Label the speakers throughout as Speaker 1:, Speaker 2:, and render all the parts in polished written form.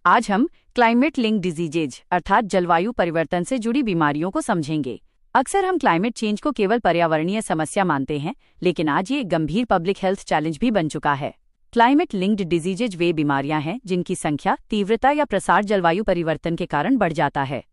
Speaker 1: आज हम climate link diseases अर्थात जलवायु परिवर्तन से जुड़ी बीमारियों को समझेंगे। अक्सर हम क्लाइमेट चेंज को केवल पर्यावरणीय समस्या मानते हैं, लेकिन आज ये एक गंभीर पब्लिक हेल्थ चैलेंज भी बन चुका है। क्लाइमेट लिंक्ड डिजीजेज वे बीमारियां हैं जिनकी संख्या, तीव्रता या प्रसार जलवायु परिवर्तन के कारण बढ़ जाता है।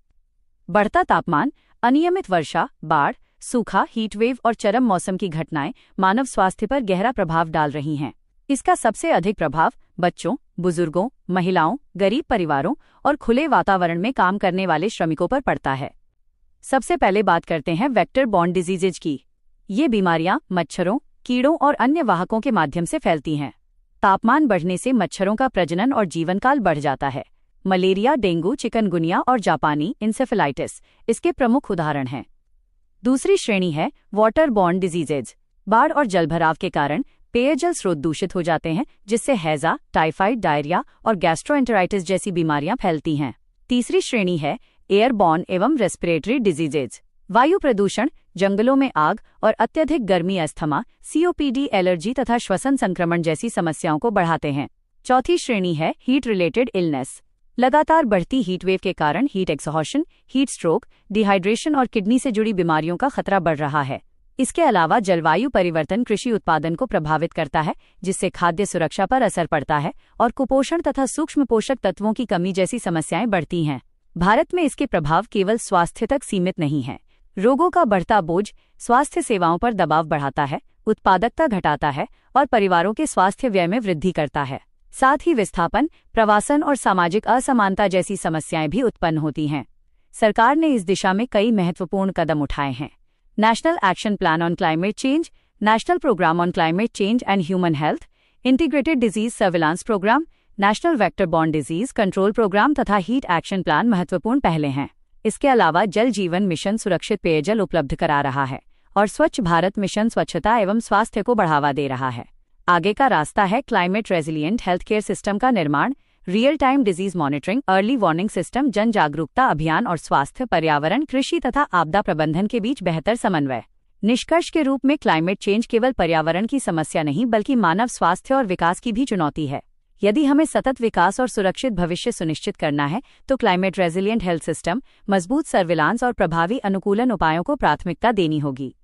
Speaker 1: बढ़ता तापमान, अनियमित वर्षा, बाढ़, सूखा, हीटवेव और चरम मौसम की घटनाएं मानव स्वास्थ्य पर गहरा प्रभाव डाल रही हैं। इसका सबसे अधिक प्रभाव बच्चों, बुजुर्गों, महिलाओं, गरीब परिवारों और खुले वातावरण में काम करने वाले श्रमिकों पर पड़ता है। सबसे पहले बात करते हैं वेक्टर बॉर्न डिजीजेज की। ये बीमारियां मच्छरों, कीड़ों और अन्य वाहकों के माध्यम से फैलती हैं। तापमान बढ़ने से मच्छरों का प्रजनन और जीवनकाल बढ़ जाता है। मलेरिया, डेंगू, चिकनगुनिया और जापानी इंसेफेलाइटिस इसके प्रमुख उदाहरण हैं। दूसरी श्रेणी है वाटर बॉर्न डिजीजेज। बाढ़ और जलभराव के कारण पेयजल स्रोत दूषित हो जाते हैं, जिससे हैजा, टाइफाइड, डायरिया और गैस्ट्रोएंटेराइटिस जैसी बीमारियां फैलती हैं। तीसरी श्रेणी है एयरबॉर्न एवं रेस्पिरेटरी डिजीजेज। वायु प्रदूषण, जंगलों में आग और अत्यधिक गर्मी अस्थमा, सीओपीडी, एलर्जी तथा श्वसन संक्रमण जैसी समस्याओं को बढ़ाते हैं। चौथी श्रेणी है हीट रिलेटेड इलनेस। लगातार बढ़ती हीटवेव के कारण हीट एक्सहॉशन, हीट स्ट्रोक, डिहाइड्रेशन और किडनी से जुड़ी बीमारियों का खतरा बढ़ रहा है। इसके अलावा जलवायु परिवर्तन कृषि उत्पादन को प्रभावित करता है, जिससे खाद्य सुरक्षा पर असर पड़ता है और कुपोषण तथा सूक्ष्म पोषक तत्वों की कमी जैसी समस्याएं बढ़ती हैं। भारत में इसके प्रभाव केवल स्वास्थ्य तक सीमित नहीं है। रोगों का बढ़ता बोझ स्वास्थ्य सेवाओं पर दबाव बढ़ाता है, उत्पादकता घटाता है और परिवारों के स्वास्थ्य व्यय में वृद्धि करता है। साथ ही विस्थापन, प्रवासन और सामाजिक असमानता जैसी समस्याएं भी उत्पन्न होती हैं। सरकार ने इस दिशा में कई महत्वपूर्ण कदम उठाए हैं। National action plan on climate change, national programme on climate change and human health, integrated disease surveillance programme, national vector borne disease control programme तथा हीट एक्शन प्लान महत्वपूर्ण पहले हैं। इसके अलावा जल जीवन मिशन सुरक्षित पेयजल उपलब्ध करा रहा है और स्वच्छ भारत मिशन स्वच्छता एवं स्वास्थ्य को बढ़ावा दे रहा है। आगे का रास्ता है climate resilient health care system का निर्माण, real time disease monitoring, early warning system, जन जागरूकता अभियान और स्वास्थ्य, पर्यावरण, कृषि तथा आपदा प्रबंधन के बीच बेहतर समन्वय। निष्कर्ष के रूप में क्लाइमेट चेंज केवल पर्यावरण की समस्या नहीं बल्कि मानव स्वास्थ्य और विकास की भी चुनौती है। यदि हमें सतत विकास और सुरक्षित भविष्य सुनिश्चित करना है तो क्लाइमेट रेजिलिएंट हेल्थ सिस्टम, मजबूत सर्विलांस और प्रभावी अनुकूलन उपायों को प्राथमिकता देनी होगी।